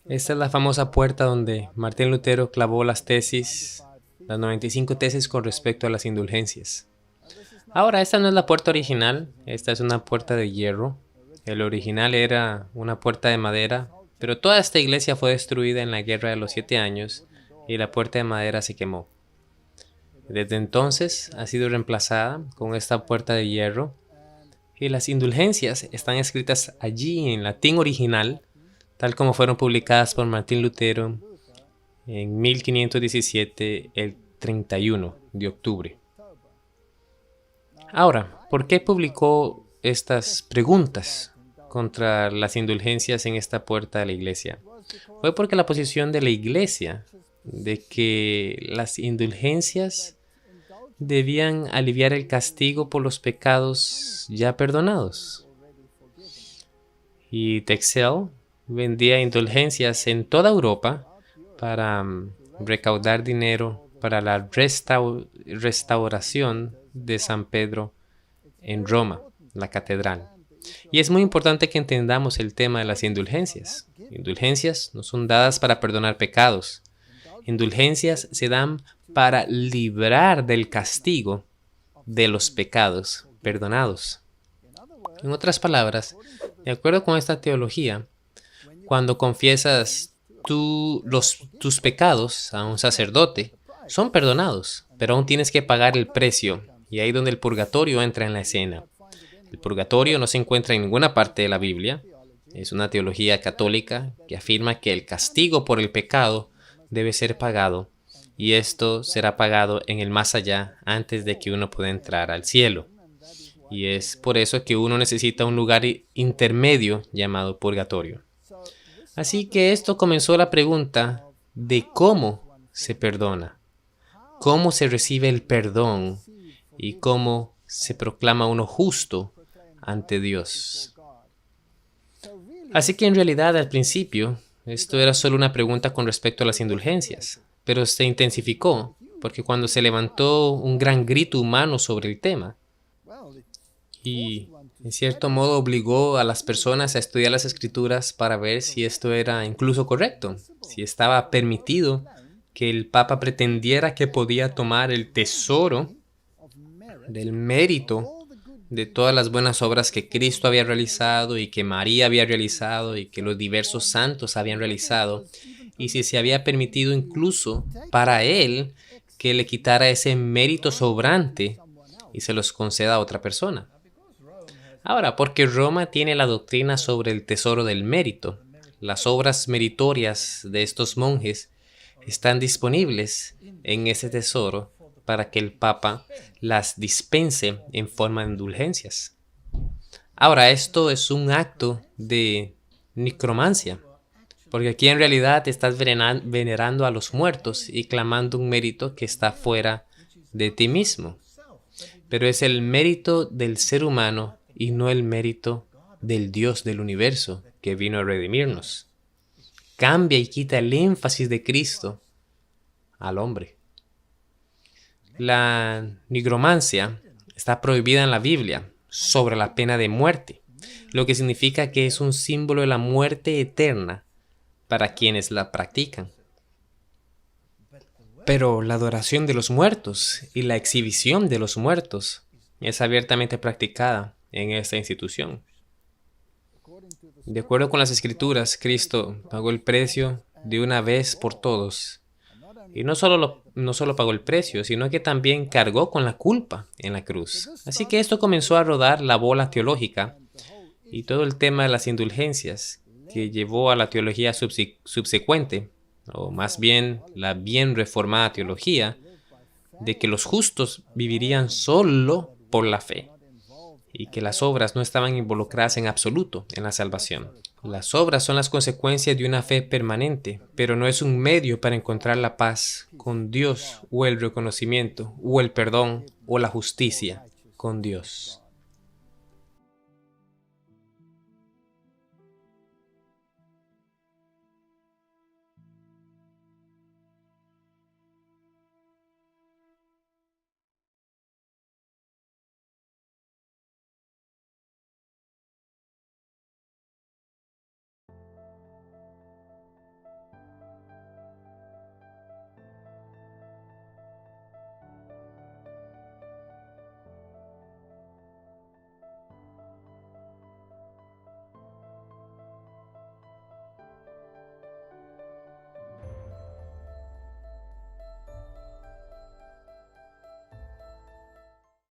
Esta es la famosa puerta donde Martín Lutero clavó las 95 tesis con respecto a las indulgencias. Ahora, esta no es la puerta original, esta es una puerta de hierro. El original era una puerta de madera, pero toda esta iglesia fue destruida en la Guerra de los 7 años y la puerta de madera se quemó. Desde entonces ha sido reemplazada con esta puerta de hierro y las indulgencias están escritas allí en latín original, tal como fueron publicadas por Martín Lutero en 1517, el 31 de octubre. Ahora, ¿por qué publicó estas preguntas contra las indulgencias en esta puerta de la iglesia? Fue porque la posición de la iglesia de que las indulgencias debían aliviar el castigo por los pecados ya perdonados. Y Texel vendía indulgencias en toda Europa para recaudar dinero para la restauración de San Pedro en Roma, la catedral. Y es muy importante que entendamos el tema de las indulgencias. Indulgencias no son dadas para perdonar pecados. Indulgencias se dan para librar del castigo de los pecados perdonados. En otras palabras, de acuerdo con esta teología, cuando confiesas tus pecados a un sacerdote, son perdonados, pero aún tienes que pagar el precio. Y ahí es donde el purgatorio entra en la escena. El purgatorio no se encuentra en ninguna parte de la Biblia. Es una teología católica que afirma que el castigo por el pecado debe ser pagado. Y esto será pagado en el más allá antes de que uno pueda entrar al cielo. Y es por eso que uno necesita un lugar intermedio llamado purgatorio. Así que esto comenzó la pregunta de cómo se perdona, cómo se recibe el perdón y cómo se proclama uno justo ante Dios. Así que en realidad al principio esto era solo una pregunta con respecto a las indulgencias, pero se intensificó porque cuando se levantó un gran grito humano sobre el tema y en cierto modo obligó a las personas a estudiar las escrituras para ver si esto era incluso correcto, si estaba permitido que el Papa pretendiera que podía tomar el tesoro del mérito de todas las buenas obras que Cristo había realizado y que María había realizado y que los diversos santos habían realizado, y si se había permitido incluso para él que le quitara ese mérito sobrante y se los conceda a otra persona. Ahora, porque Roma tiene la doctrina sobre el tesoro del mérito, las obras meritorias de estos monjes están disponibles en ese tesoro para que el Papa las dispense en forma de indulgencias. Ahora, esto es un acto de necromancia, porque aquí en realidad estás venerando a los muertos y clamando un mérito que está fuera de ti mismo. Pero es el mérito del ser humano y no el mérito del Dios del universo que vino a redimirnos. Cambia y quita el énfasis de Cristo al hombre. La nigromancia está prohibida en la Biblia sobre la pena de muerte, lo que significa que es un símbolo de la muerte eterna para quienes la practican. Pero la adoración de los muertos y la exhibición de los muertos es abiertamente practicada en esta institución. De acuerdo con las Escrituras, Cristo pagó el precio de una vez por todos. Y no solo pagó el precio, sino que también cargó con la culpa en la cruz. Así que esto comenzó a rodar la bola teológica y todo el tema de las indulgencias que llevó a la teología subsecuente, o más bien la bien reformada teología, de que los justos vivirían solo por la fe y que las obras no estaban involucradas en absoluto en la salvación. Las obras son las consecuencias de una fe permanente, pero no es un medio para encontrar la paz con Dios o el reconocimiento o el perdón o la justicia con Dios.